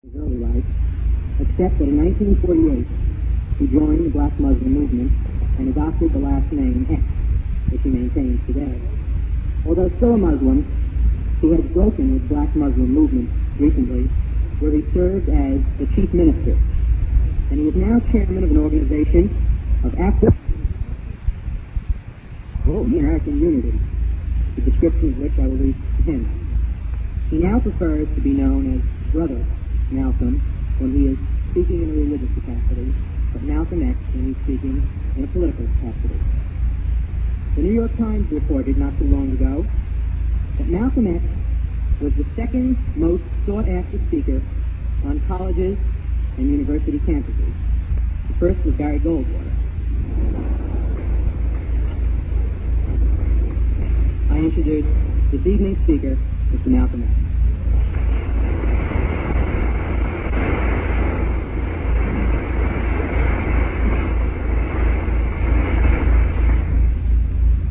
his early life, except that in 1948 he joined the black Muslim movement and adopted the last name X, which he maintains today. Although still a Muslim, he has broken with black Muslim movement recently, where he served as the chief minister, and he is now chairman of an organization of African unity, the description of which I will leave to him. He now prefers to be known as Brother Malcolm when he is speaking in a religious capacity, but Malcolm X when he's speaking in a political capacity. The New York Times reported not too long ago that Malcolm X was the second most sought-after speaker on colleges and university campuses. The first was Barry Goldwater. I introduce this evening's speaker, Mr. Malcolm X.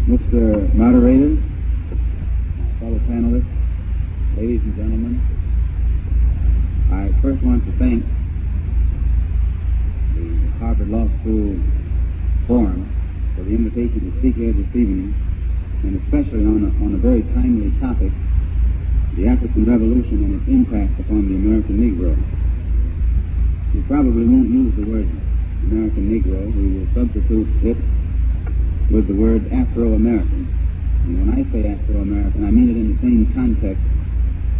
Mr. Moderator, fellow panelists, ladies and gentlemen, I first want to thank the Harvard Law School Forum for the invitation to speak here this evening, and especially on a very timely topic, the African Revolution and its impact upon the American Negro. We probably won't use the word American Negro. We will substitute it with the word Afro-American. And when I say Afro-American, I mean it in the same context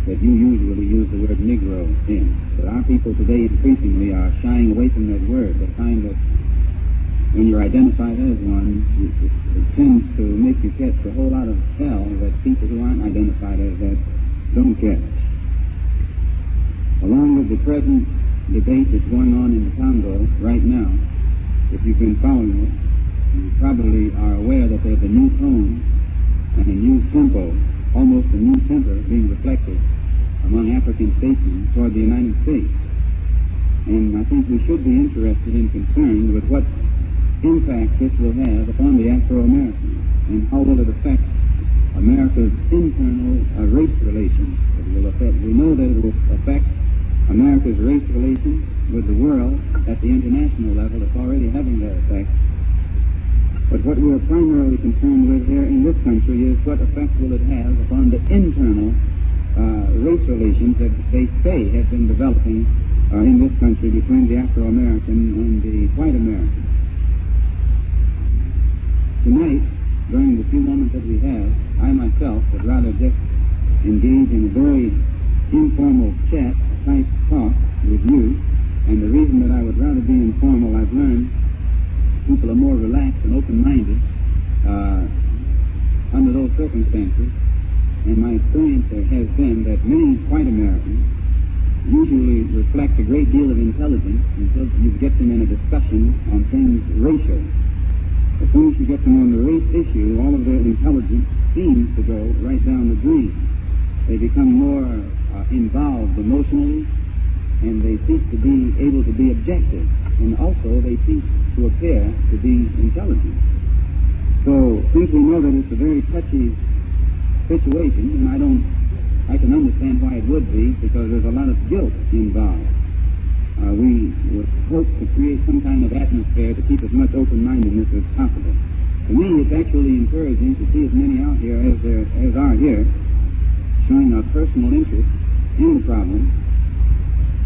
that you usually use the word Negro in. But our people today increasingly are shying away from that word. They find that when you're identified as one, it tends to make you catch a whole lot of hell that people who aren't identified as that don't catch. Along with the present debate that's going on in the Congo right now, if you've been following it, you probably are aware that there's a new tone and a new tempo, almost a new temper being reflected among African statesmen toward the United States. And I think we should be interested and concerned with what impact this will have upon the Afro-Americans and how will it affect America's internal race relations. We know that it will affect America's race relations with the world at the international level. It's already having that effect. But what we're primarily concerned with here in this country is what effect will it have upon the internal race relations that they say have been developing in this country between the Afro-American and the white American. Tonight, during the few moments that we have, I myself would rather just engage in a very informal chat type talk with you, and the reason that I would rather be informal, I've learned people are more relaxed and open-minded under those circumstances, and my experience has been that many white Americans usually reflect a great deal of intelligence until you get them in a discussion on things racial. As soon as you get them on the race issue, all of their intelligence seems to go right down the drain. They become more involved emotionally, and they seek to be able to be objective, and also they seek to appear to be intelligent. So, since we know that it's a very touchy situation, and I can understand why it would be, because there's a lot of guilt involved. We would hope to create some kind of atmosphere to keep as much open-mindedness as possible. To me, it's actually encouraging to see as many out here as are here, showing a personal interest in the problem.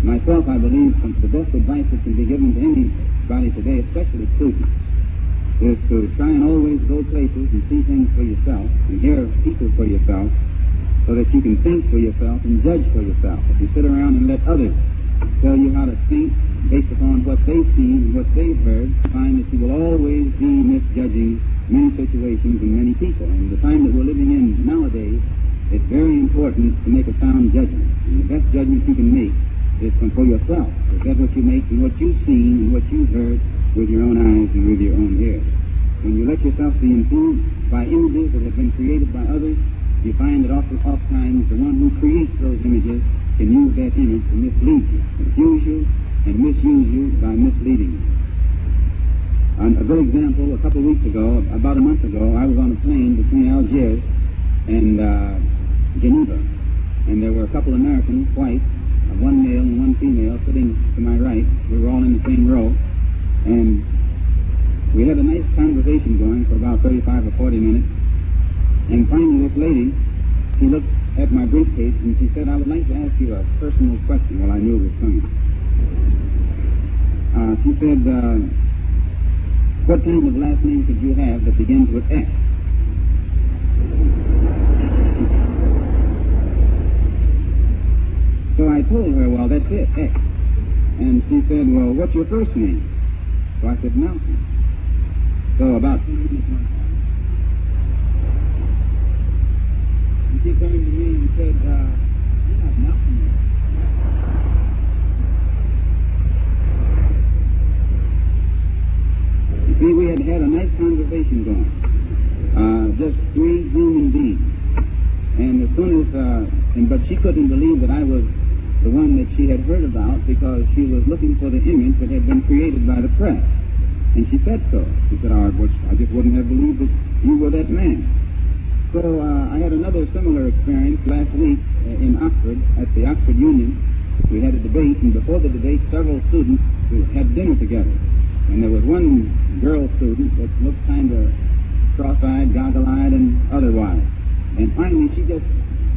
Myself, I believe the best advice that can be given to anybody today, especially students, is to try and always go places and see things for yourself and hear people for yourself so that you can think for yourself and judge for yourself. If you sit around and let others tell you how to think based upon what they've seen and what they've heard, you find that you will always be misjudging many situations and many people. And the time that we're living in nowadays, it's very important to make a sound judgment. And the best judgment you can make is for yourself. That's what you make and what you've seen and what you've heard with your own eyes and with your own ears. When you let yourself be influenced by images that have been created by others, you find that oftentimes the one who creates those images can use that image to mislead you, confuse you, and misuse you by misleading you. A good example, a couple of weeks ago, about a month ago, I was on a plane between Algiers and Geneva, and there were a couple of Americans, white, one male and one female, female sitting to my right. We were all in the same row, and we had a nice conversation going for about 35 or 40 minutes. And finally, this lady, she looked at my briefcase and she said, "I would like to ask you a personal question." Well, I knew it was coming. She said, "What kind of last name could you have that begins with X?" So I told her, "Well, that's it, X." And she said, "Well, what's your first name?" So I said, "Malcolm." So about 2 minutes went by. And she turned to me and said, "You're not Malcolm yet." You see, we had had a nice conversation going. Just three human beings. And as soon as, but she couldn't believe that I was the one that she had heard about, because she was looking for the image that had been created by the press. And she said so. She said, "I just wouldn't have believed that you were that man." So I had another similar experience last week in Oxford, at the Oxford Union. We had a debate, and before the debate, several students had dinner together. And there was one girl student that looked kind of cross-eyed, goggle-eyed, and otherwise. And finally, she just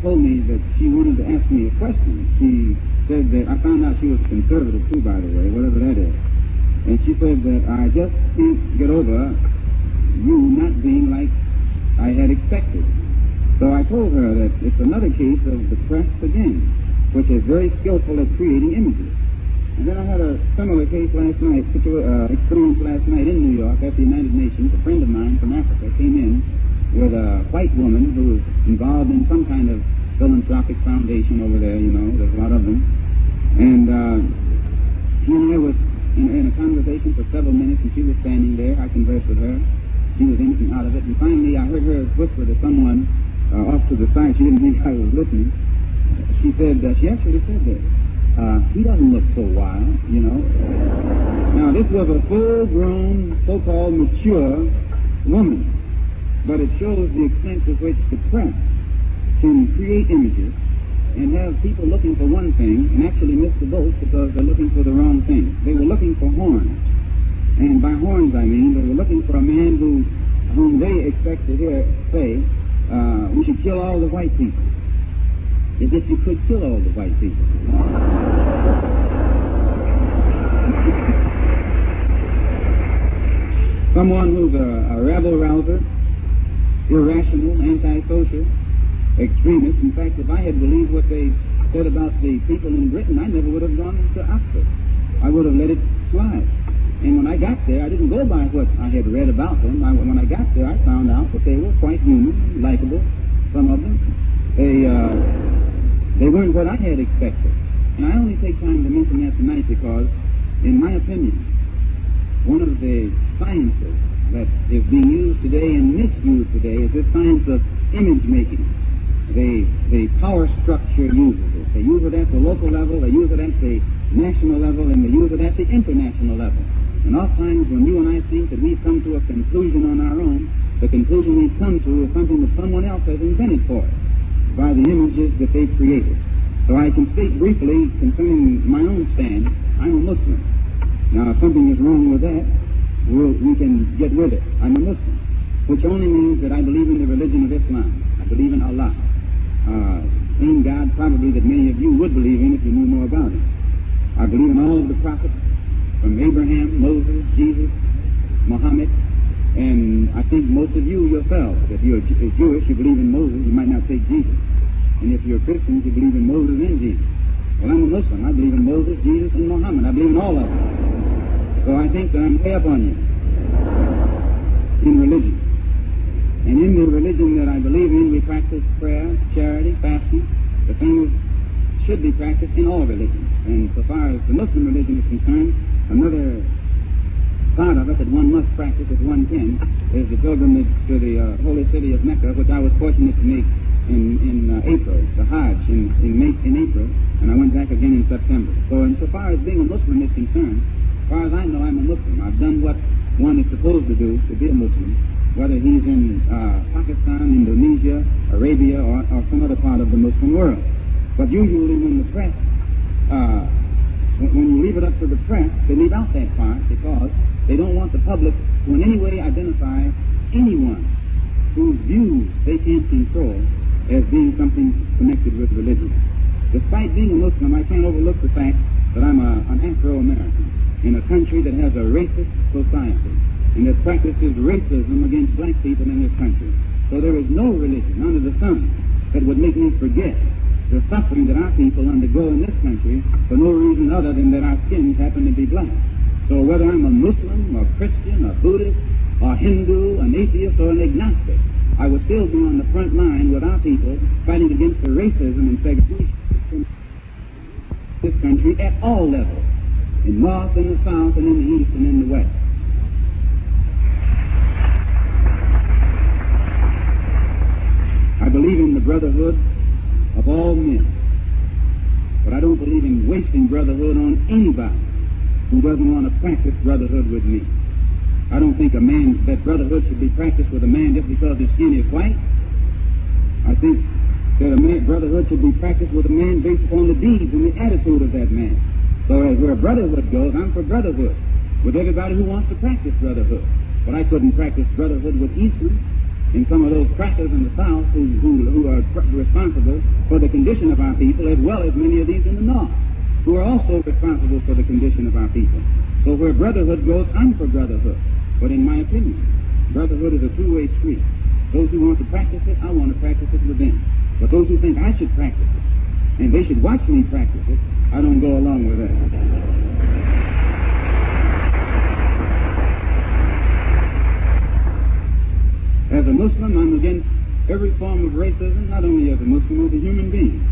told me that she wanted to ask me a question. She said that, I found out she was a conservative too, by the way, whatever that is. And she said that, "I just can't get over you not being like I had expected." So I told her that it's another case of the press again, which is very skillful at creating images. And then I had a similar case last night, experience last night in New York at the United Nations. A friend of mine from Africa came in with a white woman who was involved in some kind of philanthropic foundation over there, you know, there's a lot of them. And she and I was in a conversation for several minutes, and she was standing there. I conversed with her. She was in and out of it. And finally, I heard her whisper to someone off to the side. She didn't think I was listening. She said, she actually said this, "He doesn't look so wild, you know." Now, this was a full-grown, so-called mature woman. But it shows the extent to which the press can create images and have people looking for one thing and actually miss the boat because they're looking for the wrong thing. They were looking for horns. And by horns, I mean they were looking for a man whom they expect to hear say, "We should kill all the white people." As if you could kill all the white people. Someone who's a rabble-rouser, irrational, antisocial, extremist. In fact, if I had believed what they said about the people in Britain, I never would have gone into Oxford. I would have let it slide. And when I got there, I didn't go by what I had read about them. When I got there, I found out that they were quite human and likable, some of them. They weren't what I had expected. And I only take time to mention that tonight because, in my opinion, one of the sciences that is being used today and misused today is this science of image making. The power structure uses it. They use it at the local level, they use it at the national level, and they use it at the international level. And oftentimes when you and I think that we've come to a conclusion on our own, the conclusion we've come to is something that someone else has invented for us by the images that they've created. So I can speak briefly concerning my own stand. I'm a Muslim. Now, if something is wrong with that, we can get rid of it. I'm a Muslim, which only means that I believe in the religion of Islam. I believe in Allah. Same God probably that many of you would believe in if you knew more about it. I believe in all of the prophets, from Abraham, Moses, Jesus, Muhammad, and I think most of you yourselves, if you're Jewish, you believe in Moses, you might not take Jesus. And if you're Christians, you believe in Moses and Jesus. Well, I'm a Muslim. I believe in Moses, Jesus, and Muhammad. I believe in all of them. So I think that I'm way up on you in religion. And in the religion that I believe in, we practice prayer, charity, fasting. The things should be practiced in all religions. And so far as the Muslim religion is concerned, another part of it that one must practice if one can is the pilgrimage to the holy city of Mecca, which I was fortunate to make in April, the Hajj in April, and I went back again in September. So insofar as being a Muslim is concerned, as far as I know, I'm a Muslim. I've done what one is supposed to do to be a Muslim, whether he's in Pakistan, Indonesia, Arabia, or some other part of the Muslim world. But usually when the press, the press, they leave out that part because they don't want the public to in any way identify anyone whose views they can't control as being something connected with religion. Despite being a Muslim, I can't overlook the fact that I'm an Afro-American in a country that has a racist society and that practices racism against black people in this country. So there is no religion under the sun that would make me forget the suffering that our people undergo in this country for no reason other than that our skins happen to be black. So whether I'm a Muslim, or Christian, or Buddhist, or Hindu, an atheist, or an agnostic, I would still be on the front line with our people fighting against the racism and segregation in this country at all levels, in North, in the South, and in the East, and in the West. I believe in the brotherhood of all men, but I don't believe in wasting brotherhood on anybody who doesn't want to practice brotherhood with me. I don't think that brotherhood should be practiced with a man just because his skin is white. I think that brotherhood should be practiced with a man based upon the deeds and the attitude of that man. So as where brotherhood goes, I'm for brotherhood with everybody who wants to practice brotherhood. But I couldn't practice brotherhood with Eastern and some of those crackers in the South who are responsible for the condition of our people, as well as many of these in the North, who are also responsible for the condition of our people. So where brotherhood goes, I'm for brotherhood. But in my opinion, brotherhood is a two-way street. Those who want to practice it, I want to practice it with them. But those who think I should practice it, and they should watch me practice it, I don't go along with that. As a Muslim, I'm against every form of racism, not only as a Muslim, as a human being.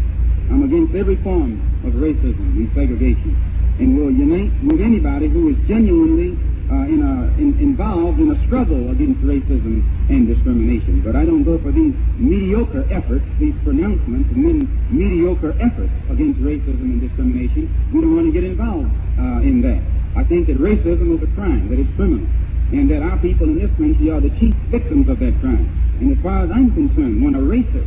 I'm against every form of racism and segregation, and will unite with anybody who is genuinely involved in a struggle against racism and discrimination. But I don't go for these mediocre efforts, these pronouncements, and then mediocre efforts against racism and discrimination. We don't want to get involved in that. I think that racism is a crime, that it's criminal, and that our people in this country are the chief victims of that crime. And as far as I'm concerned, when a racist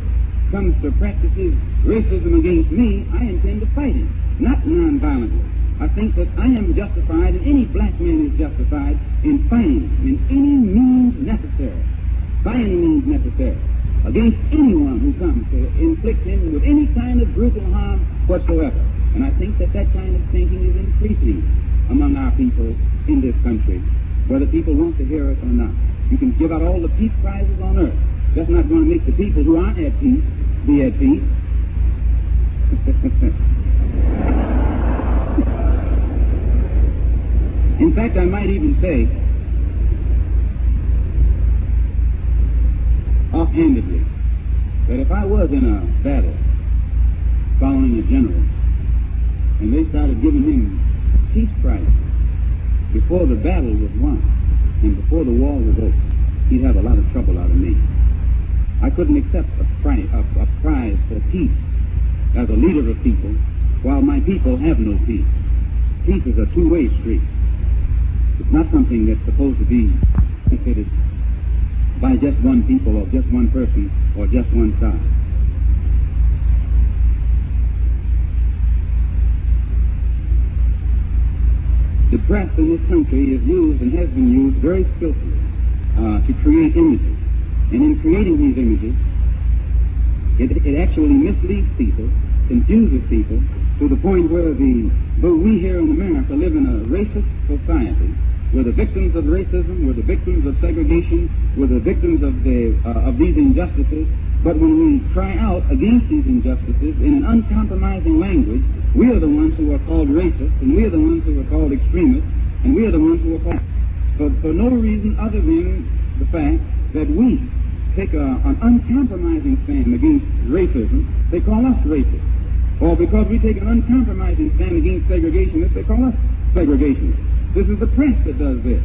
comes to practices racism against me, I intend to fight him, not nonviolently. I think that I am justified, and any black man is justified, in fighting in any means necessary, by any means necessary, against anyone who comes to inflict him with any kind of brutal harm whatsoever. And I think that that kind of thinking is increasing among our people in this country, whether people want to hear it or not. You can give out all the peace prizes on earth. That's not going to make the people who aren't at peace be at peace. In fact, I might even say, offhandedly, that if I was in a battle following a general, and they started giving him peace prizes before the battle was won and before the war was over, he'd have a lot of trouble out of me. I couldn't accept a prize for peace as a leader of people while my people have no peace. Peace is a two-way street. It's not something that's supposed to be benefited by just one people or just one person or just one side. The press in this country is used and has been used very skillfully to create images. And in creating these images, it actually misleads people, confuses people, to the point where though we here in America live in a racist society, we're the victims of racism, we're the victims of segregation, we're the victims of these injustices, but when we cry out against these injustices in an uncompromising language, we are the ones who are called racists, and we are the ones who are called extremists, and we are the ones who are called for no reason other than the fact that we take an uncompromising stand against racism. They call us racist. Or because we take an uncompromising stand against segregationists, they call us segregationists. This is the press that does this.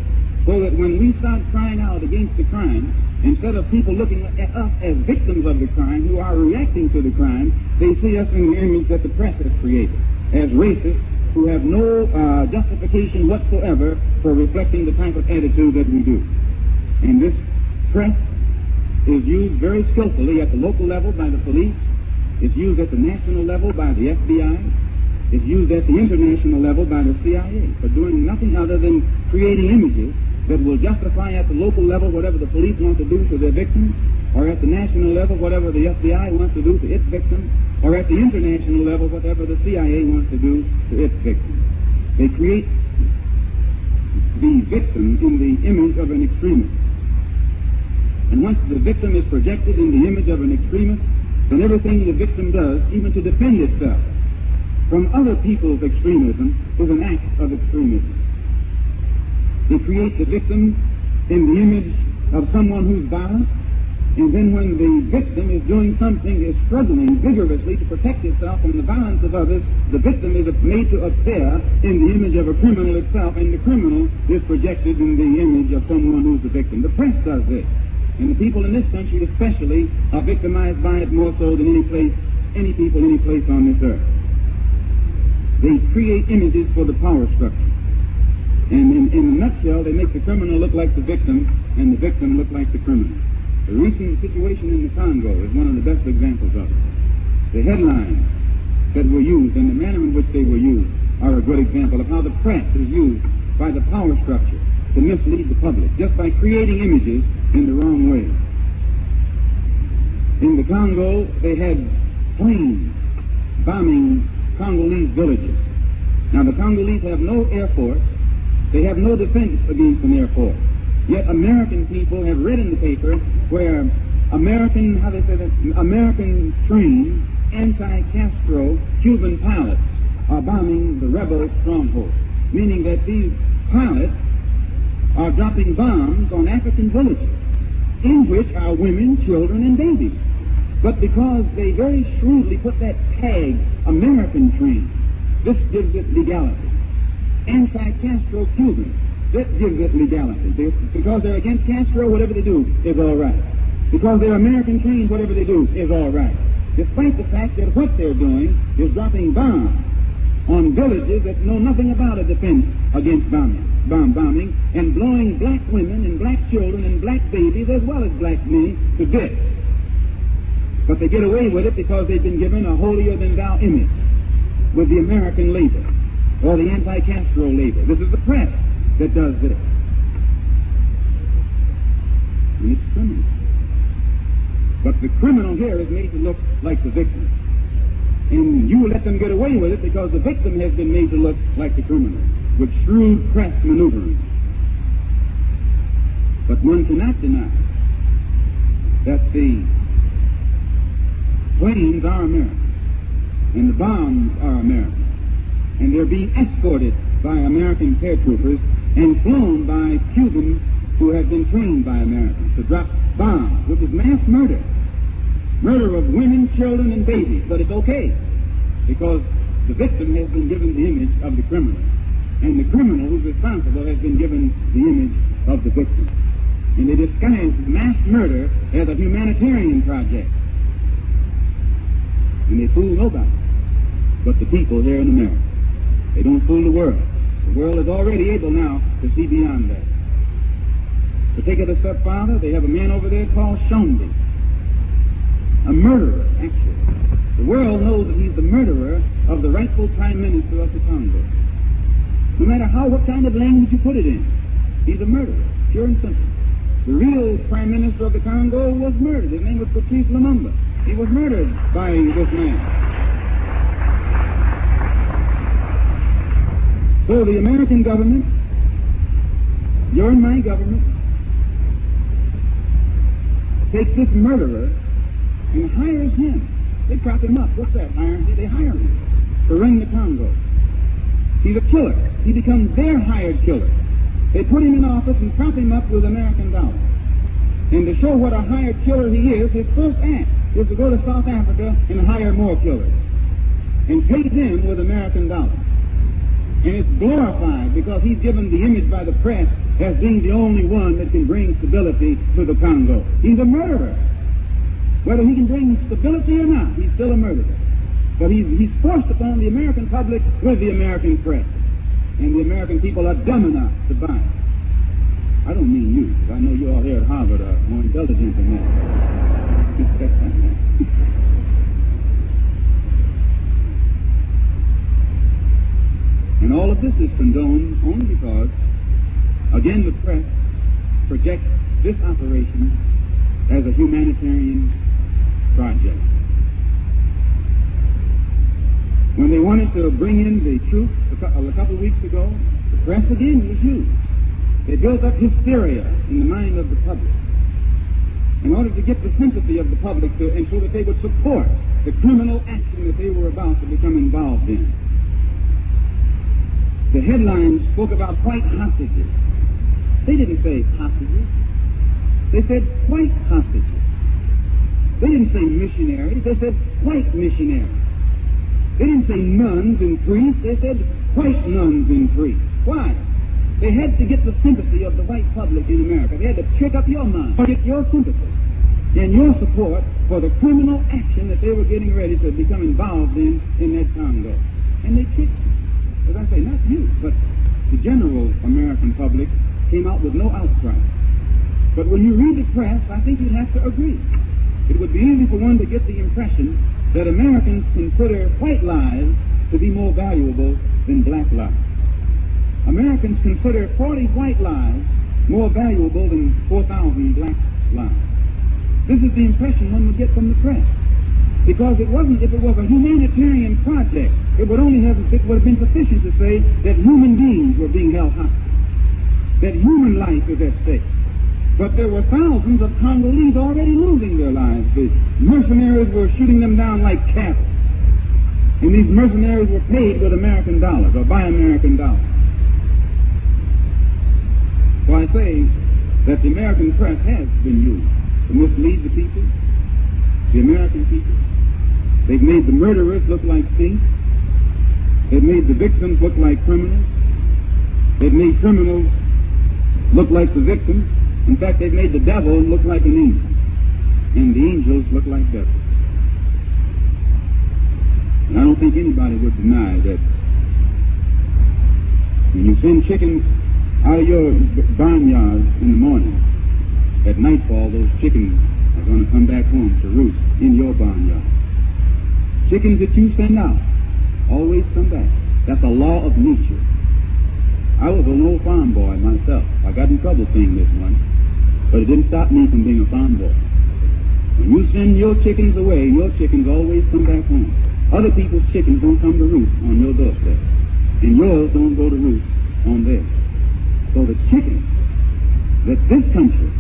So that when we start crying out against the crime, instead of people looking at us as victims of the crime who are reacting to the crime, they see us in the image that the press has created as racists who have no justification whatsoever for reflecting the type of attitude that we do. And this press is used very skillfully at the local level by the police. It's used at the national level by the FBI. is used at the international level by the CIA for doing nothing other than creating images that will justify at the local level whatever the police want to do to their victims, or at the national level whatever the FBI wants to do to its victims, or at the international level whatever the CIA wants to do to its victims. They create the victim in the image of an extremist. And once the victim is projected in the image of an extremist, then everything the victim does, even to defend itself from other people's extremism, is an act of extremism. They create the victim in the image of someone who's violent, and then when the victim is doing something, is struggling vigorously to protect itself from the violence of others, the victim is made to appear in the image of a criminal itself, and the criminal is projected in the image of someone who's the victim. The press does this, and the people in this country especially are victimized by it more so than any place on this earth. They create images for the power structure. And in a nutshell, they make the criminal look like the victim, and the victim look like the criminal. The recent situation in the Congo is one of the best examples of it. The headlines that were used and the manner in which they were used are a good example of how the press is used by the power structure to mislead the public, just by creating images in the wrong way. In the Congo, they had planes bombing Congolese villages. Now, the Congolese have no air force. They have no defense against an air force. Yet American people have read in the paper where American trained anti-Castro Cuban pilots are bombing the rebel stronghold, meaning that these pilots are dropping bombs on African villages in which are women, children, and babies. But because they very shrewdly put that tag, American trained, this gives it legality. Anti-Castro Cuban, this gives it legality. Because they're against Castro, whatever they do is all right. Because they're American trained, whatever they do is all right. Despite the fact that what they're doing is dropping bombs on villages that know nothing about a defense against bomb bombing, and blowing black women and black children and black babies as well as black men to bits. But they get away with it because they've been given a holier-than-thou image with the American label or the anti-Castro label. This is the press that does this. And it's criminal. But the criminal here is made to look like the victim. And you let them get away with it because the victim has been made to look like the criminal with shrewd press maneuvering. But one cannot deny that the planes are American, and the bombs are American, and they're being escorted by American paratroopers and flown by Cubans who have been trained by Americans to drop bombs, which is mass murder of women, children, and babies. But it's okay, because the victim has been given the image of the criminal, and the criminal who's responsible has been given the image of the victim. And they disguise mass murder as a humanitarian project. And they fool nobody but the people here in America. They don't fool the world. The world is already able now to see beyond that. To take it a step farther, they have a man over there called Shondi, a murderer, actually. The world knows that he's the murderer of the rightful prime minister of the Congo. No matter what kind of language you put it in, he's a murderer, pure and simple. The real prime minister of the Congo was murdered. His name was Patrice Lumumba. He was murdered by this man. So the American government, your and my government, takes this murderer and hires him. They prop him up. What's that? They hire him to run the Congo. He's a killer. He becomes their hired killer. They put him in office and prop him up with American dollars. And to show what a hired killer he is, his first act is to go to South Africa and hire more killers and pay them with American dollars. And it's glorified because he's given the image by the press as being the only one that can bring stability to the Congo. He's a murderer. Whether he can bring stability or not, he's still a murderer. But he's forced upon the American public with the American press. And the American people are dumb enough to buy it. I don't mean you, because I know you all here at Harvard are more intelligent than that. And all of this is condoned only because, again, the press projects this operation as a humanitarian project. When they wanted to bring in the troops a couple of weeks ago, the press again was used. They built up hysteria in the mind of the public in order to get the sympathy of the public and so that they would support the criminal action that they were about to become involved in. The headlines spoke about white hostages. They didn't say hostages. They said white hostages. They didn't say missionaries. They said white missionaries. They didn't say nuns and priests. They said white nuns and priests. Why? They had to get the sympathy of the white public in America. They had to trick up your mind, get your sympathy and your support for the criminal action that they were getting ready to become involved in that Congo. And they tricked, as I say, not you, but the general American public came out with no outcry. But when you read the press, I think you'd have to agree. It would be easy for one to get the impression that Americans consider white lives to be more valuable than black lives. Americans consider 40 white lives more valuable than 4,000 black lives. This is the impression one would get from the press. Because if it was a humanitarian project, it would have been sufficient to say that human beings were being held hostage, that human life is at stake. But there were thousands of Congolese already losing their lives. The mercenaries were shooting them down like cattle. And these mercenaries were paid with American dollars or by American dollars. So I say that the American press has been used to mislead the people, the American people. They've made the murderers look like saints. They've made the victims look like criminals. They've made criminals look like the victims. In fact, they've made the devil look like an angel, and the angels look like devils. And I don't think anybody would deny that when you send chickens out of your barnyard in the morning, at nightfall, those chickens are going to come back home to roost in your barnyard. Chickens that you send out always come back. That's a law of nature. I was an old farm boy myself. I got in trouble saying this once, but it didn't stop me from being a farm boy. When you send your chickens away, your chickens always come back home. Other people's chickens don't come to roost on your doorstep, and yours don't go to roost on theirs. So the chickens that this country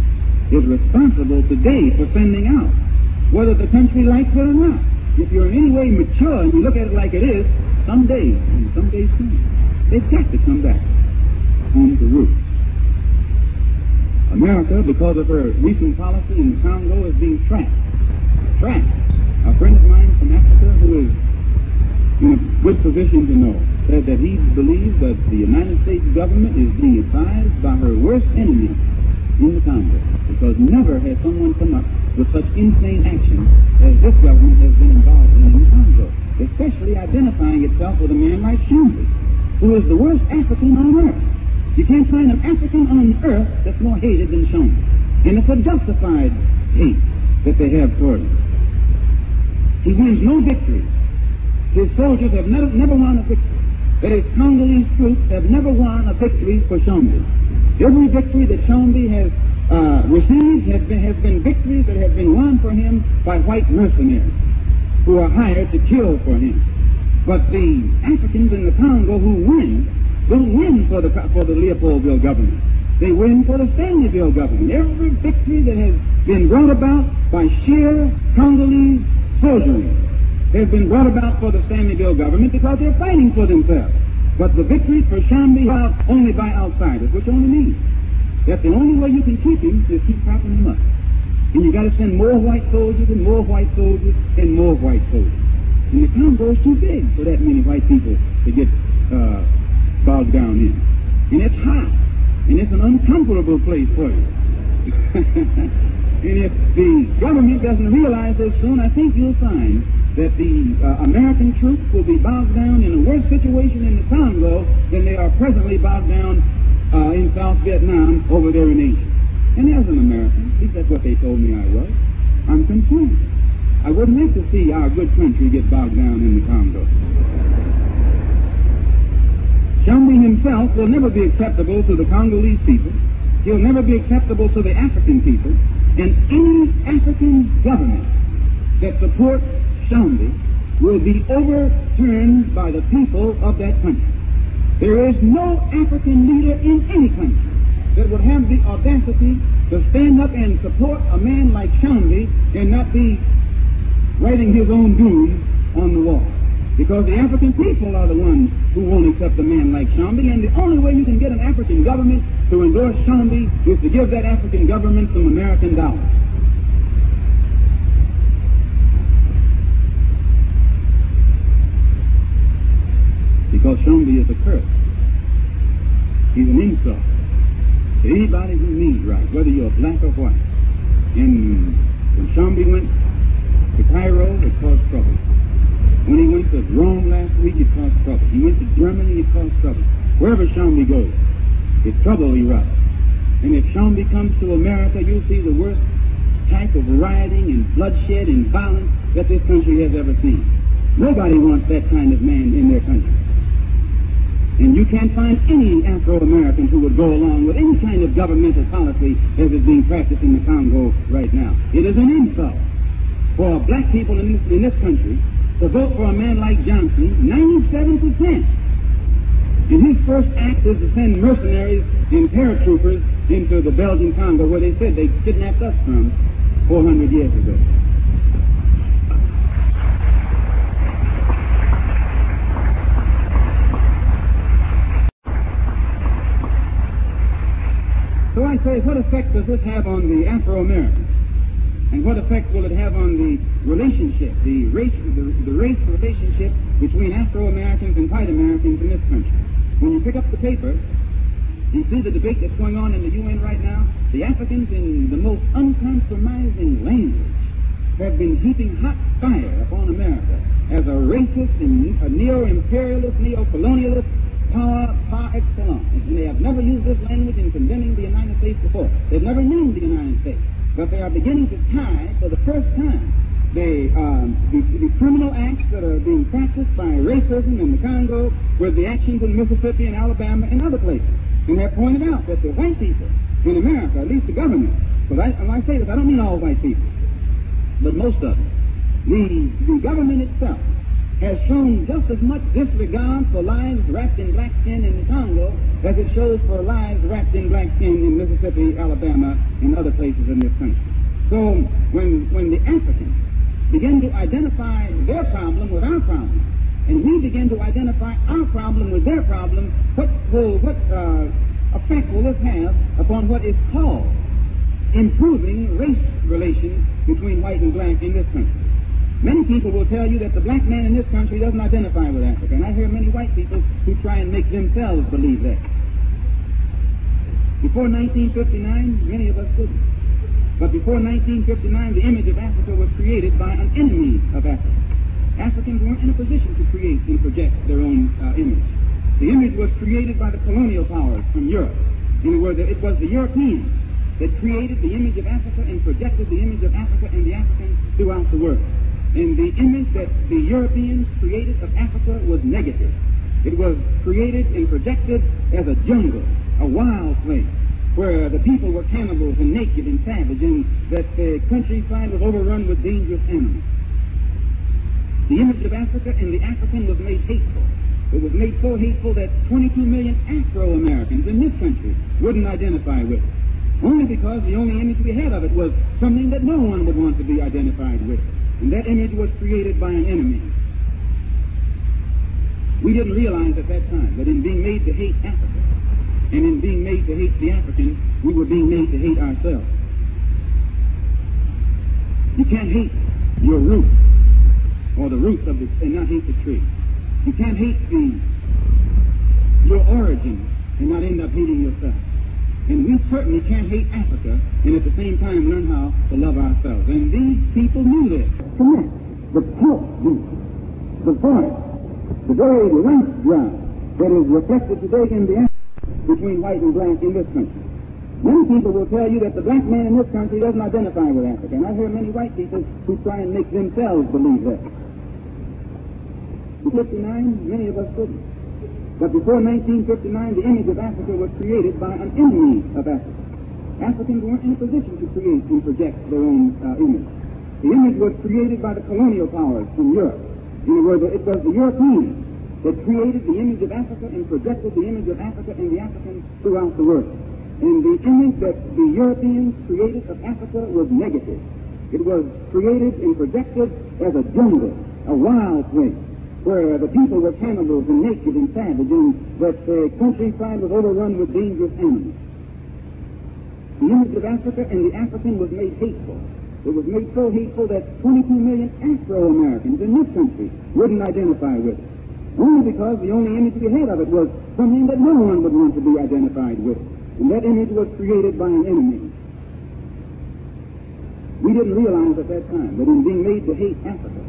is responsible today for sending out, whether the country likes it or not. If you're in any way mature and you look at it like it is, someday soon, they've got to come back home to roost. America, because of her recent policy in the Congo, is being tracked. A friend of mine from Africa who is in a good position to know said that he believes that the United States government is being advised by her worst enemy in the Congo, because never has someone come up with such insane action as this government has been involved in the Congo, especially identifying itself with a man like Shumbi, who is the worst African on earth. You can't find an African on earth that's more hated than Shumbi. And it's a justified hate that they have toward him. He wins no victory. His soldiers have never won a victory. That is, Congolese troops have never won a victory for Shumbi. Every victory that Shumbi has received has been victories that have been won for him by white mercenaries who are hired to kill for him. But the Africans in the Congo who win don't win for the Leopoldville government. They win for the Stanleyville government. Every victory that has been brought about by sheer Congolese soldiering has been brought about for the Stanleyville government because they're fighting for themselves. But the victories for Shumbi are only by outsiders, which only means that the only way you can keep him is keep propping him up. And you got to send more white soldiers and more white soldiers and more white soldiers. And the Congo is too big for that many white people to get bogged down in. And it's hot. And it's an uncomfortable place for you. And if the government doesn't realize this soon, I think you'll find that the American troops will be bogged down in a worse situation in the Congo than they are presently bogged down in South Vietnam over there in Asia. And as an American, at least that's what they told me I was, I'm concerned. I wouldn't like to see our good country get bogged down in the Congo. Shambi himself will never be acceptable to the Congolese people. He'll never be acceptable to the African people. And any African government that supports Shambi will be overturned by the people of that country. There is no African leader in any country that would have the audacity to stand up and support a man like Shambi and not be writing his own doom on the wall. Because the African people are the ones who won't accept a man like Shambi, and the only way you can get an African government to endorse Shambi is to give that African government some American dollars. Because Shambi is a curse. He's an insult to anybody who means right, whether you're black or white. And when Shambi went to Cairo, it caused trouble. When he went to Rome last week, it caused trouble. He went to Germany, it caused trouble. Wherever Shambi goes, it's trouble erupts. And if Shambi comes to America, you'll see the worst type of rioting and bloodshed and violence that this country has ever seen. Nobody wants that kind of man in their country. And you can't find any Afro-Americans who would go along with any kind of governmental policy as is being practiced in the Congo right now. It is an insult for black people in this country to vote for a man like Johnson, 97%. And his first act is to send mercenaries and paratroopers into the Belgian Congo, where they said they kidnapped us from 400 years ago. So I say, what effect does this have on the Afro-Americans? And what effect will it have on the relationship, the race relationship between Afro-Americans and white Americans in this country? When you pick up the paper, you see the debate that's going on in the UN right now. The Africans, in the most uncompromising language, have been heaping hot fire upon America as a racist and a neo-imperialist, neo-colonialist power par excellence. And they have never used this language in condemning the United States before. They've never named the United States. But they are beginning to tie, for the first time, the criminal acts that are being practiced by racism in the Congo with the actions in Mississippi and Alabama and other places. And they're pointed out that the white people in America, at least the government, but when I say this, I don't mean all white people, but most of them, the government itself has shown just as much disregard for lives wrapped in black skin in the Congo as it shows for lives wrapped in black skin in Mississippi, Alabama, and other places in this country. So when the Africans begin to identify their problem with our problem, and we begin to identify our problem with their problem, what effect will this have upon what is called improving race relations between white and black in this country? Many people will tell you that the black man in this country doesn't identify with Africa, and I hear many white people who try and make themselves believe that. Before 1959, many of us didn't. But before 1959, the image of Africa was created by an enemy of Africa. Africans weren't in a position to create and project their own image. The image was created by the colonial powers from Europe. In other words, it was the Europeans that created the image of Africa and projected the image of Africa and the Africans throughout the world. And the image that the Europeans created of Africa was negative. It was created and projected as a jungle, a wild place, where the people were cannibals and naked and savage, and that the countryside was overrun with dangerous animals. The image of Africa and the African was made hateful. It was made so hateful that 22 million Afro-Americans in this country wouldn't identify with it, only because the only image we had of it was something that no one would want to be identified with. And that image was created by an enemy. We didn't realize at that time that in being made to hate Africa, and in being made to hate the African, we were being made to hate ourselves. You can't hate your root, or the roots of and not hate the tree. You can't hate your origin and not end up hating yourself. And we certainly can't hate Africa and at the same time learn how to love ourselves. And these people knew this. Connect the pulse, the voice, the very life drive that is reflected today in the attitude between white and black in this country. Many people will tell you that the black man in this country doesn't identify with Africa. And I hear many white people who try and make themselves believe that. In 1959, many of us couldn't. But before 1959, the image of Africa was created by an enemy of Africa. Africans weren't in a position to create and project their own image. The image was created by the colonial powers from Europe. In other words, it was the Europeans that created the image of Africa and projected the image of Africa and the Africans throughout the world. And the image that the Europeans created of Africa was negative. It was created and projected as a jungle, a wild place, where the people were cannibals and naked and savage, and that the countryside was overrun with dangerous animals. The image of Africa and the African was made hateful. It was made so hateful that 22 million Afro-Americans in this country wouldn't identify with it. Only because the only image we had of it was something that no one would want to be identified with. And that image was created by an enemy. We didn't realize at that time that in being made to hate Africa,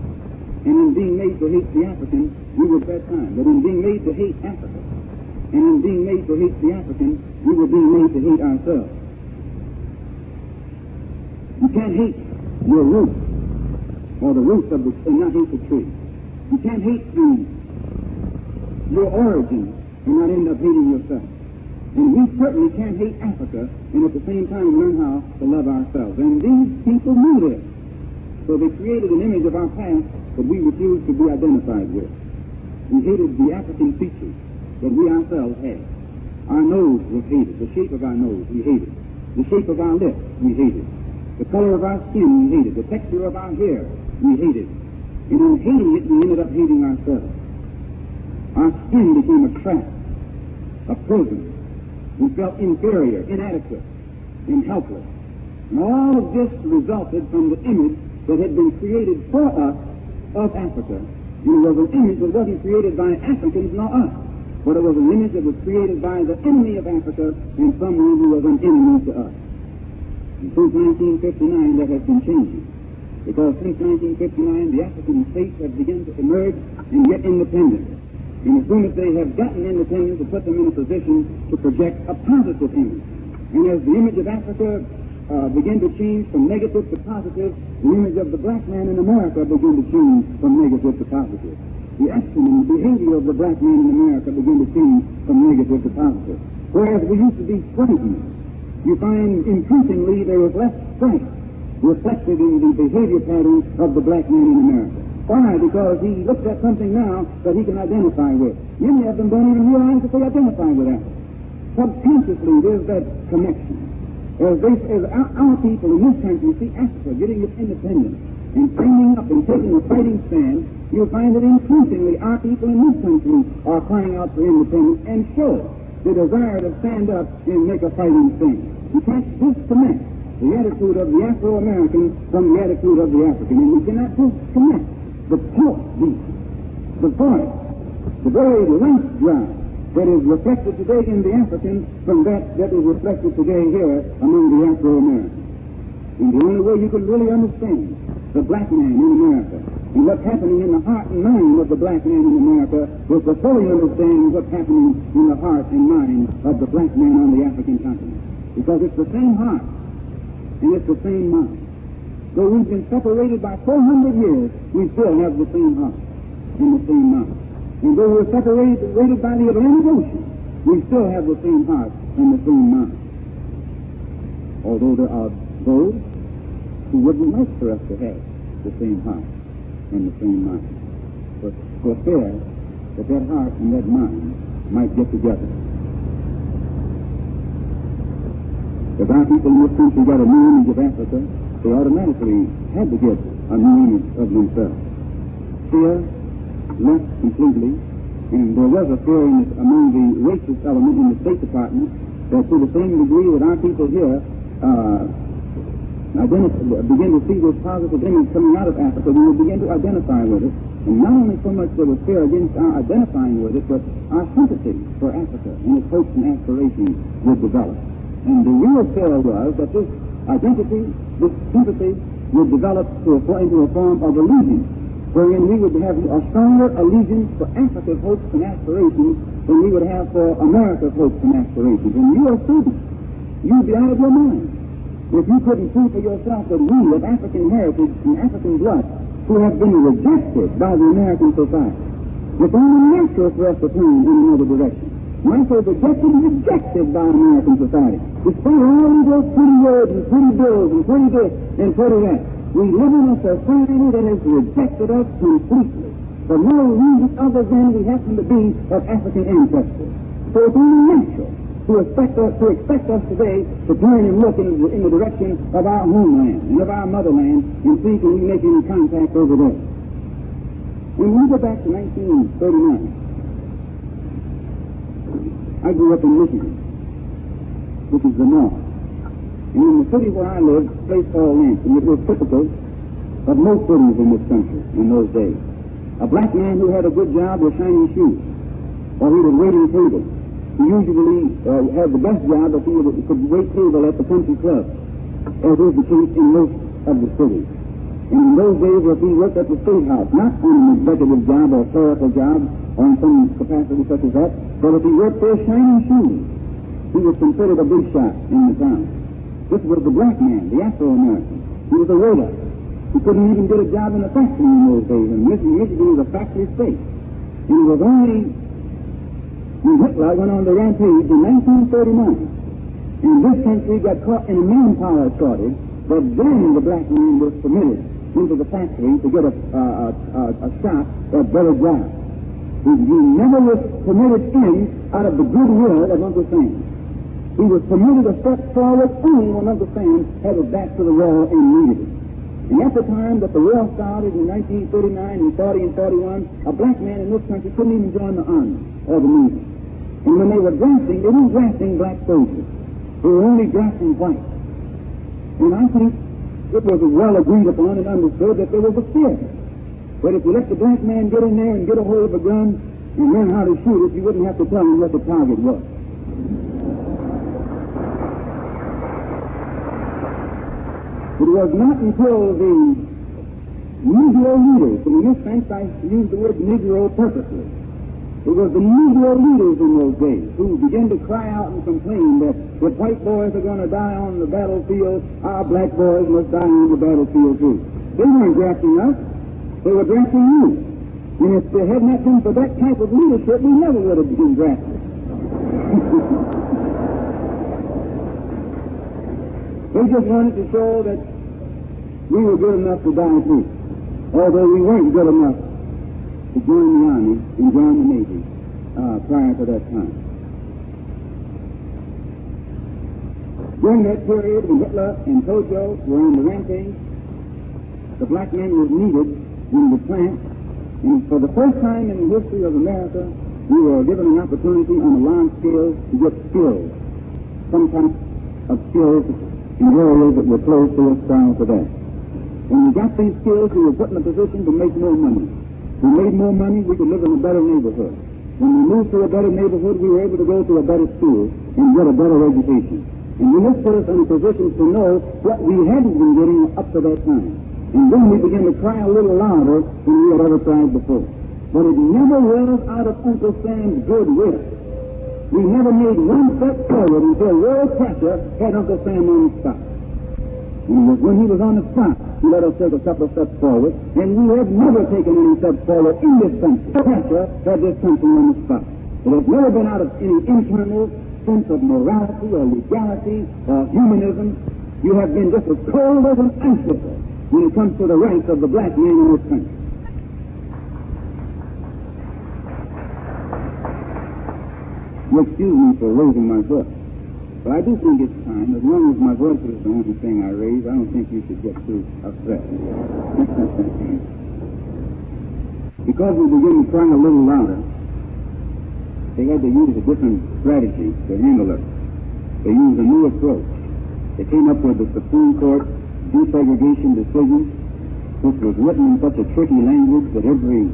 and in being made to hate the African, we were at that time, that in being made to hate Africa, and in being made to hate the African, we were being made to hate ourselves. You can't hate your root, or the roots of the, and not hate the tree. You can't hate your origin and not end up hating yourself. And we certainly can't hate Africa and at the same time learn how to love ourselves. And these people knew this. So they created an image of our past that we refused to be identified with. We hated the African features that we ourselves had. Our nose was hated. The shape of our nose, we hated. The shape of our lips, we hated. The color of our skin, we hated. The texture of our hair, we hated. And in hating it, we ended up hating ourselves. Our skin became a trap, a prison. We felt inferior, inadequate, and helpless. And all of this resulted from the image that had been created for us of Africa. And it was an image that wasn't created by Africans nor us, but it was an image that was created by the enemy of Africa and someone who was an enemy to us. And since 1959, that has been changing. Because since 1959, the African states have begun to emerge and get independent. And as soon as they have gotten independence, it puts them in a position to project a positive image. And as the image of Africa began to change from negative to positive, the image of the black man in America began to change from negative to positive. The action and behavior of the black man in America began to change from negative to positive. Whereas we used to be frightened, you find increasingly there was less fright reflected in the behavior patterns of the black man in America. Why? Because he looks at something now that he can identify with. Many of them don't even realize that they identify with that. Subconsciously, there's that connection. As our people in this country see Africa getting its independence and standing up and taking a fighting stand, you'll find that increasingly our people in this country are crying out for independence and show the desire to stand up and make a fighting stand. You can't disconnect the attitude of the Afro-American from the attitude of the African, and you cannot disconnect the pulse beat, the voice, the very life drive that is reflected today in the African from that is reflected today here among the Afro-Americans. And the only way you can really understand the black man in America and what's happening in the heart and mind of the black man in America is to fully understand what's happening in the heart and mind of the black man on the African continent. Because it's the same heart and it's the same mind. Though we've been separated by 400 years, we still have the same heart and the same mind. And though we're separated by the Atlantic Ocean, we still have the same heart and the same mind. Although there are those who wouldn't like for us to have the same heart and the same mind. But for fair that that heart and that mind might get together. If our people in this country got a new image of Africa, they automatically had to get a new image of themselves. Fear left completely, and there was a fear among the racist element in the State Department that to the same degree that our people here begin to see this positive image coming out of Africa, we will begin to identify with it. And not only so much there was fear against our identifying with it, but our sympathy for Africa and its hopes and aspirations would develop. And the real fear was that this identity, this sympathy, would develop into a form of allegiance, wherein we would have a stronger allegiance for Africa's hopes and aspirations than we would have for America's hopes and aspirations. And you are students. You'd be out of your mind if you couldn't see for yourself that we of African heritage and African blood, who have been rejected by the American society, It's only natural for us to turn in another direction. When I say rejected by American society, despite all of those pretty words and pretty bills and pretty this and pretty that, we live in a society that has rejected us completely for no reason other than we happen to be of African ancestry. So it's only natural to expect us today to turn and look in the direction of our homeland and of our motherland and see can we make any contact over there. When we go back to 1939, I grew up in Michigan, which is the north. And in the city where I lived, a place called Lansing, it was typical of most cities in this country in those days. A black man who had a good job with shiny shoes, or he was waiting tables. He usually had the best job if he could wait table at the country club, as is the case in most of the cities. And in those days, if he worked at the state house, not on an executive job or a clerical job or in some capacity such as that, but if he worked for shiny shoes, he was considered a big shot in the town. This was the black man, the Afro-American. He was a waiter. He couldn't even get a job in a factory in those days, and Michigan was a factory state. And it was only when Hitler went on the rampage in 1939, and this country got caught in a manpower shortage, that then the black man was permitted into the factory to get a shot at better jobs. He never was permitted in out of the goodwill of Uncle Sam. He was permitted to step forward only when Uncle Sam had his back to the wall and needed it. And at the time that the war started in 1939 and 40 and 41, a black man in this country couldn't even join the army or the navy. And when they were drafting, they weren't drafting black soldiers. They were only drafting white. And I think it was well agreed upon and understood that there was a fear. But if you let the black man get in there and get a hold of a gun and learn how to shoot it, you wouldn't have to tell him what the target was. It was not until the Negro leaders, and in this sense I use the word Negro purposely, it was the Negro leaders in those days who began to cry out and complain that if white boys are going to die on the battlefield, our black boys must die on the battlefield too. They weren't drafting us, they were drafting you. And if it had not been for that type of leadership, we never would have been drafted. They just wanted to show that we were good enough to die too, although we weren't good enough to join the Army and join the Navy prior to that time. During that period when Hitler and Tojo were on the rampage, the black man was needed in the plant, and for the first time in the history of America, we were given an opportunity on a large scale to get skills, some type of skills in areas that were close to us prior to that. When we got these skills, we were put in a position to make more money. We made more money, we could live in a better neighborhood. When we moved to a better neighborhood, we were able to go to a better school and get a better education. And this put us in a position to know what we hadn't been getting up to that time. And then we began to cry a little louder than we had ever cried before. But it never was out of Uncle Sam's goodwill. We never made one step forward until world pressure had Uncle Sam on the spot. And when he was on the spot, he let us take a couple of steps forward, and we have never taken any steps forward in this country. Pressure had this country on the spot. It has never been out of any internal sense of morality or legality or humanism. You have been just as cold as an icicle when it comes to the rights of the black man in this country. You excuse me for raising my voice, but I do think it's time, as long as my voice is the only thing I raise, I don't think you should get too upset. Because we begin to cry a little louder, they had to use a different strategy to handle it. They used a new approach. They came up with the Supreme Court desegregation decision, which was written in such a tricky language that every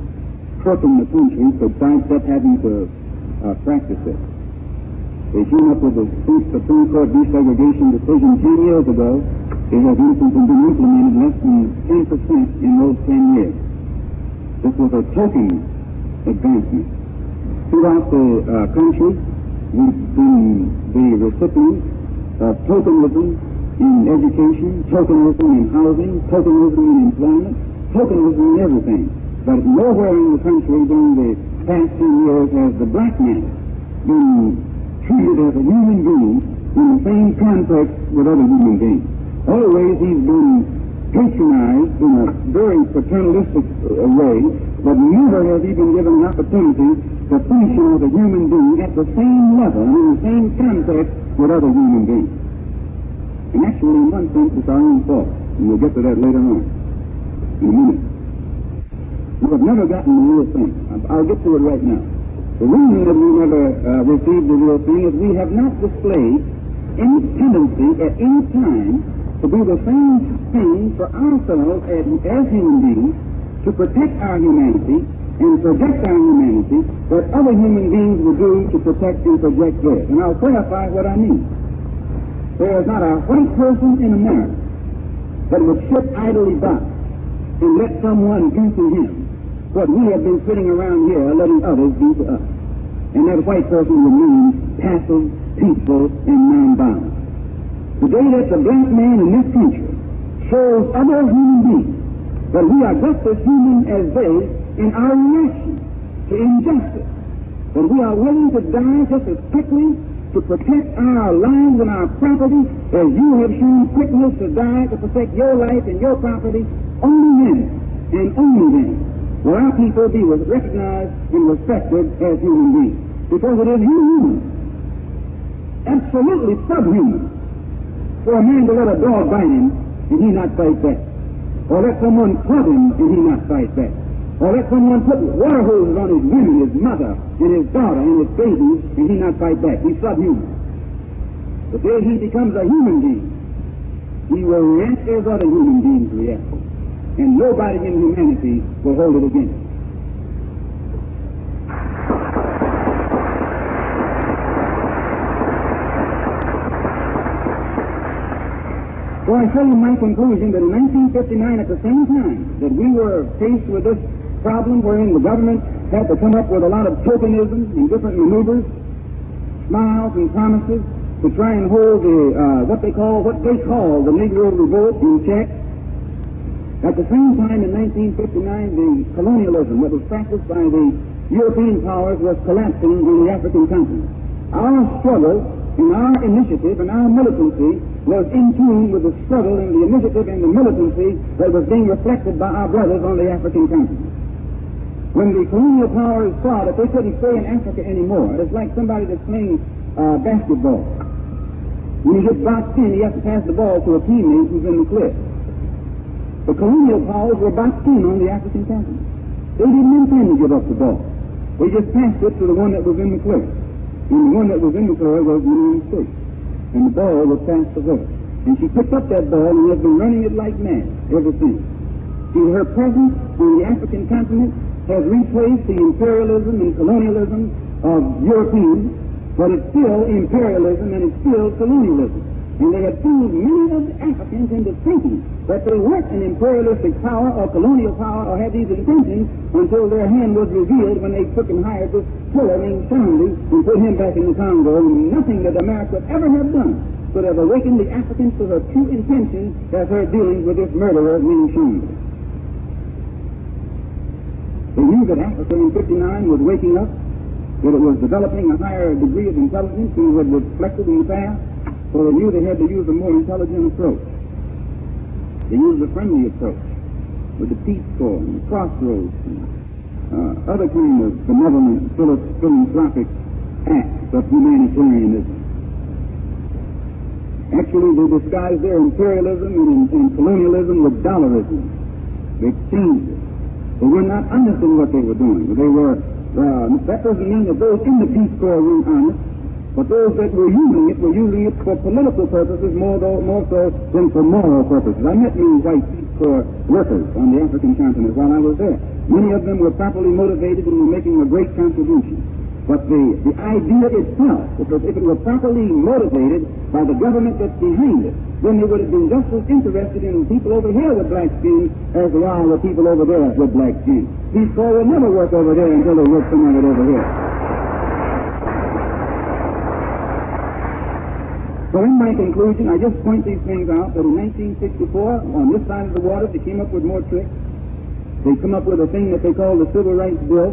crook in the country could sidestep having to practice it. They came up with the Supreme Court desegregation decision 10 years ago. It has been implemented less than 10% in those 10 years. This was a token advancement. Throughout the country, we've been the recipients of tokenism in education, tokenism in housing, tokenism in employment, tokenism in everything. But nowhere in the country during the past few years has the black man been treated as a human being in the same context with other human beings. Always he's been patronized in a very paternalistic way, but never has he been given an opportunity to function as a human being at the same level and in the same context with other human beings. And actually, in one sense, it's our own fault. And we'll get to that later on in a minute. We have never gotten the real thing. I'll get to it right now. The reason that we never received the real thing is we have not displayed any tendency at any time to do the same thing for ourselves as human beings, to protect our humanity and project our humanity that other human beings will do to protect and project theirs. And I'll clarify what I mean. There is not a white person in America that would sit idly by and let someone do to him what we have been sitting around here letting others do to us. And that white person would mean passive, peaceful, and nonviolent. The day that the black man in this country shows other human beings that we are just as human as they in our reaction to injustice, that we are willing to die just as quickly to protect our lives and our property as you have shown quickness to die to protect your life and your property, only then and only then will our people be recognized and respected as human beings. Because it is inhuman, absolutely subhuman, for a man to let a dog bite him and he not fight back, or let someone club him and he not fight back, or let someone put water hoses on his women, his mother, and his daughter, and his babies, and he not fight back. He's subhuman. The day he becomes a human being, he will react as other human beings react, and nobody in humanity will hold it against him. So I show you my conclusion that in 1959, at the same time that we were faced with this problem wherein the government had to come up with a lot of tokenism and different maneuvers, smiles and promises to try and hold the what they call the Negro revolt in check. At the same time, in 1959, the colonialism that was practiced by the European powers was collapsing in the African continent. Our struggle and our initiative and our militancy was in tune with the struggle and the initiative and the militancy that was being reflected by our brothers on the African continent. When the colonial powers saw that they couldn't stay in Africa anymore, it's like somebody that's playing basketball. When he gets boxed in, he has to pass the ball to a teammate who's in the cliff. The colonial powers were boxed in on the African continent. They didn't intend to give up the ball. They just passed it to the one that was in the cliff. And the one that was in the cliff was the United States. And the ball was passed to her. And she picked up that ball and has been running it like mad ever since. See, her presence on the African continent has replaced the imperialism and colonialism of Europeans, but it's still imperialism and it's still colonialism. And they had fooled many of the Africans into thinking that they weren't an imperialistic power or colonial power or had these intentions until their hand was revealed when they took and hired this killer named Shanley and put him back in the Congo. And nothing that America could ever have done could have awakened the Africans to her true intentions as her dealings with this murderer named Shanley. They knew that Africa in 59 was waking up, that it was developing a higher degree of intelligence than was reflected in the past. So they knew they had to use a more intelligent approach. They used a friendly approach with the Peace Corps and the Crossroads and other kind of benevolent, philanthropic acts of humanitarianism. Actually, they disguised their imperialism and colonialism with dollarism. They exchanged it. They were not honest in what they were doing. They were. That doesn't mean that those in the Peace Corps weren't honest. But those that were using it for political purposes more so than for moral purposes. I met many white Peace Corps workers on the African continent while I was there. Many of them were properly motivated and were making a great contribution. But the idea itself, if it were properly motivated by the government that's behind it, then they would have been just as interested in people over here with black skin as they are with people over there with black skin. Peace Corps will never work over there until they work some of it over here. So in my conclusion, I just point these things out that in 1964, on this side of the water, they came up with more tricks. They come up with a thing that they call the Civil Rights Bill,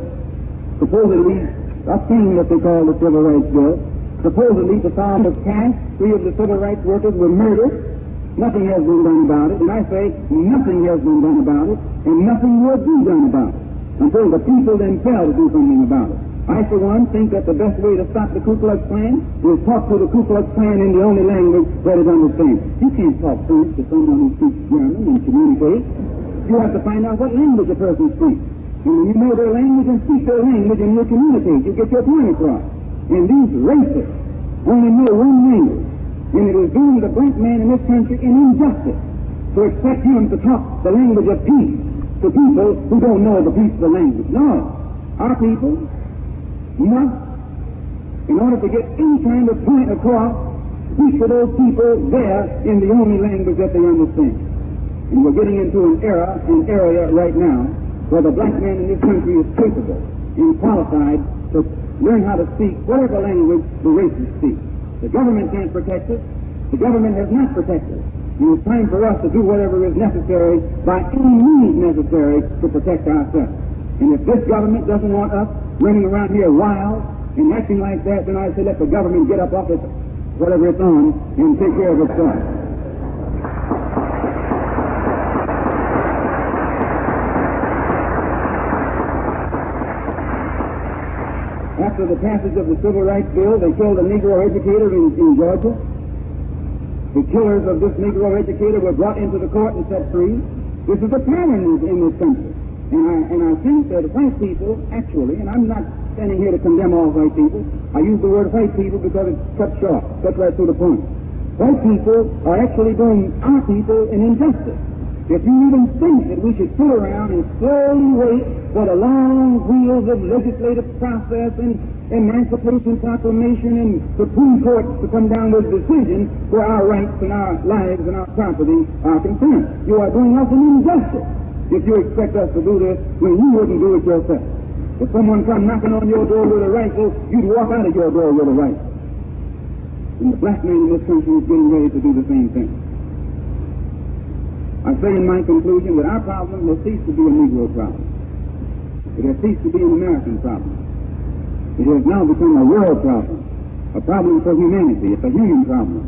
supposedly a thing that they call the Civil Rights Bill. Supposedly the farm was passed, 3 of the civil rights workers were murdered. Nothing has been done about it, and I say nothing has been done about it, and nothing will be done about it until the people themselves do something about it. I, for one, think that the best way to stop the Ku Klux Klan is talk to the Ku Klux Klan in the only language that it understands. You can't talk French to someone who speaks German and communicate. You have to find out what language a person speaks. And when you know their language and speak their language and you communicate, you get your point across. And these racists only know one language. And it is doing the black man in this country an injustice to expect him to talk the language of peace to people who don't know the peaceful language. No. Our people must, in order to get any kind of point across, speak to those people there in the only language that they understand. And we're getting into an area right now where the black man in this country is capable and qualified to learn how to speak whatever language the racists speak. The government can't protect us. The government has not protected us. And it's time for us to do whatever is necessary by any means necessary to protect ourselves. And if this government doesn't want us running around here wild and acting like that, then I say let the government get up off its whatever it's on and take care of itself. After the passage of the Civil Rights Bill, they killed a Negro educator in Georgia. The killers of this Negro educator were brought into the court and set free. This is a pattern in this country. And I think that white people, actually, and I'm not standing here to condemn all white people. I use the word white people because it's cut short, cut right to the point. White people are actually doing our people an injustice. If you even think that we should sit around and slowly wait for the long wheels of legislative process and Emancipation Proclamation and Supreme Court to come down with decisions where our rights and our lives and our property are concerned. You are doing us an injustice if you expect us to do this when you wouldn't do it yourself. If someone come knocking on your door with a rifle, you'd walk out of your door with a rifle. And the black man in this country is getting ready to do the same thing. I say in my conclusion that our problem will cease to be a Negro problem. It has ceased to be an American problem. It has now become a world problem, a problem for humanity. It's a human problem.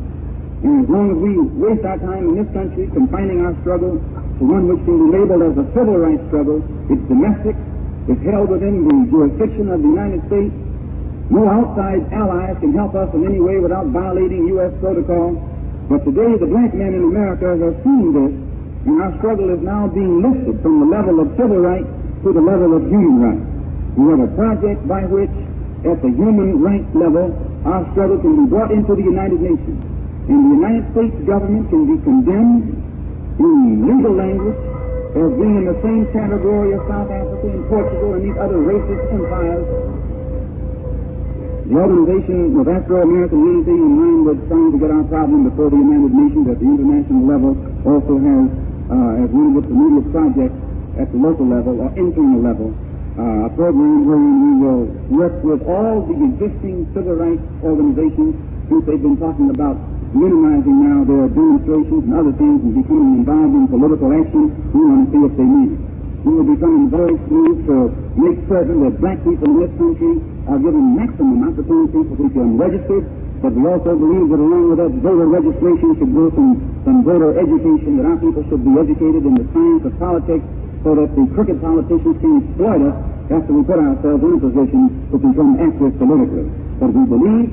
And as long as we waste our time in this country confining our struggle to one which can be labeled as a civil rights struggle, it's domestic, it's held within the jurisdiction of the United States. No outside allies can help us in any way without violating U.S. protocol. But today the black men in America have seen this, and our struggle is now being lifted from the level of civil rights to the level of human rights. We have a project by which, at the human rights level, our struggle can be brought into the United Nations. And the United States government can be condemned in legal language as being in the same category as South Africa and Portugal and these other racist empires. The organization of Afro-American Unity, in line with trying to get our problem before the United Nations at the international level, also has as one of its immediate projects at the local level or internal level, a program wherein we will work with all the existing civil rights organizations, since they've been talking about minimizing now their demonstrations and other things and becoming involved in political action. We want to see if they need it. We will become very smooth to make certain that black people in this country are given maximum opportunity to become registered, but we also believe that along with that voter registration should go some voter education, that our people should be educated in the science of politics so that the crooked politicians can exploit us after we put ourselves in a position to become active politically. But we believe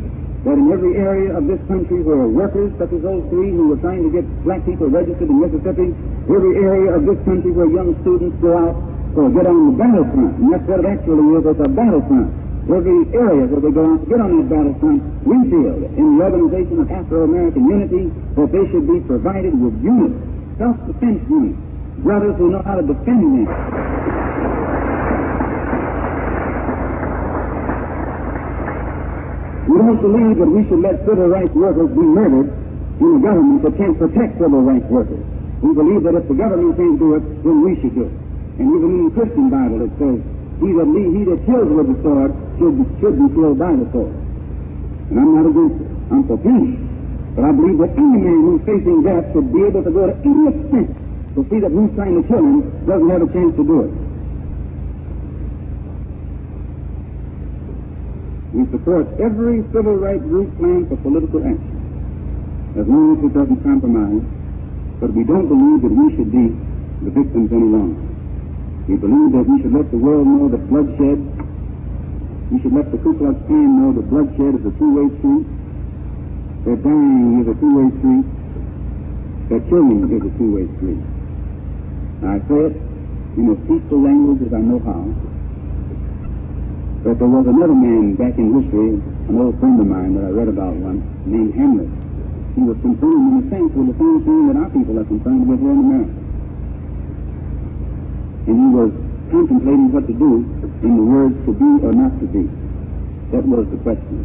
that in every area of this country where workers, such as those 3 who were trying to get black people registered in Mississippi, every area of this country where young students go out to get on the battlefront, and that's what it actually is, it's a battlefront. Every area where they go out to get on that battlefront, we feel in the organization of Afro-American Unity that they should be provided with units, self-defense units, brothers who know how to defend them. We don't believe that we should let civil rights workers be murdered in a government that can't protect civil rights workers. We believe that if the government can't do it, then we should do it. And even in the Christian Bible it says, he that kills with the sword should be killed by the sword. And I'm not against it. I'm for peace. But I believe that any man who's facing death should be able to go to any extent to see that who's trying to kill him doesn't have a chance to do it. support every civil rights group plan for political action, as long as it doesn't compromise, but we don't believe that we should be the victims any longer. We believe that we should let the world know that bloodshed, we should let the Ku Klux Klan know that bloodshed is a two-way street, that dying is a two-way street, that killing is a two-way street. I say it in as peaceful language as I know how, but there was another man back in history, an old friend of mine that I read about once, named Hamlet. He was concerned in a sense with the same thing that our people are concerned with here in America. And he was contemplating what to do in the words to be or not to be. That was the question.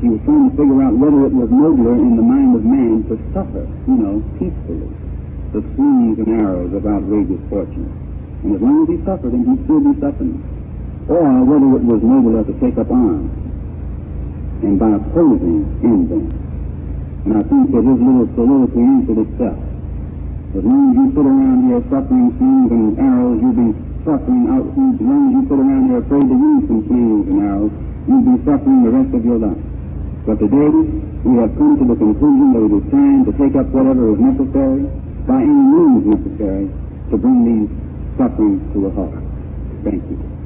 He was trying to figure out whether it was nobler in the mind of man to suffer, peacefully, the slings and arrows of outrageous fortune. And as long as he suffered, then he'd still be suffering. Or whether it was nobler to take up arms and by opposing end them. And I think that his little soliloquy answered itself. As long as you sit around here suffering slings and arrows, you'll be suffering out. As long as you sit around here afraid to use some slings and arrows, you'll be suffering the rest of your life. But today, we have come to the conclusion that it is time to take up whatever is necessary, by any means necessary, to bring these sufferings to a halt. Thank you.